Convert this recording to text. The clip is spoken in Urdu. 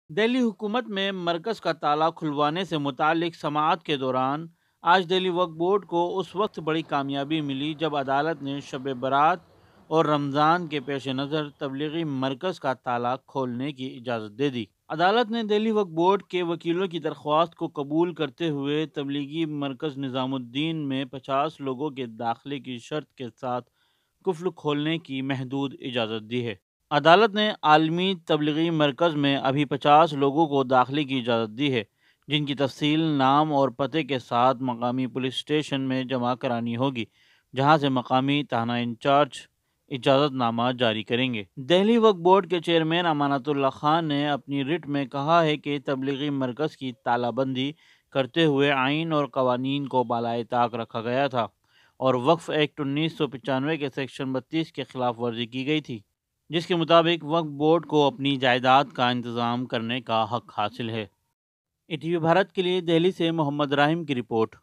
دہلی حکومت میں مرکز کا تالا کھلوانے سے متعلق سماعت کے دوران آج دہلی وقف بورڈ کو اس وقت بڑی کامیابی ملی جب عدالت نے شب برات اور رمضان کے پیش نظر تبلیغی مرکز کا تالا کھولنے کی اجازت دے دی۔ عدالت نے دہلی وقف بورڈ کے وکیلوں کی درخواست کو قبول کرتے ہوئے تبلیغی مرکز نظام الدین میں 50 لوگوں کے داخلے کی شرط کے ساتھ قفل کھولنے کی محدود اجازت دی ہے۔ عدالت نے عالمی تبلیغی مرکز میں ابھی 50 لوگوں کو داخلے کی اجازت دی ہے، جن کی تفصیل نام اور پتے کے ساتھ مقامی پولیس اسٹیشن میں جمع کرانی ہوگی، جہاں سے مقامی تھانہ انچارج اجازت نامہ جاری کریں گے۔ دہلی وقف بورڈ کے چیئرمین امانت اللہ خان نے اپنی رٹ میں کہا ہے کہ تبلیغی مرکز کی تالہ بندی کرتے ہوئے آئین اور قوانین کو بالائے طاق رکھا گیا تھا اور وقف ایکٹ 1995 کے سیکشن 32 کی خلاف ورزی کی گئی تھی، جس کے مطابق وقف بورڈ کو اپنی جائیداد کا انتظام کرنے کا حق حاصل ہے۔ ای ٹی وی بھارت کے لیے دہلی سے محمد راہم کی رپورٹ۔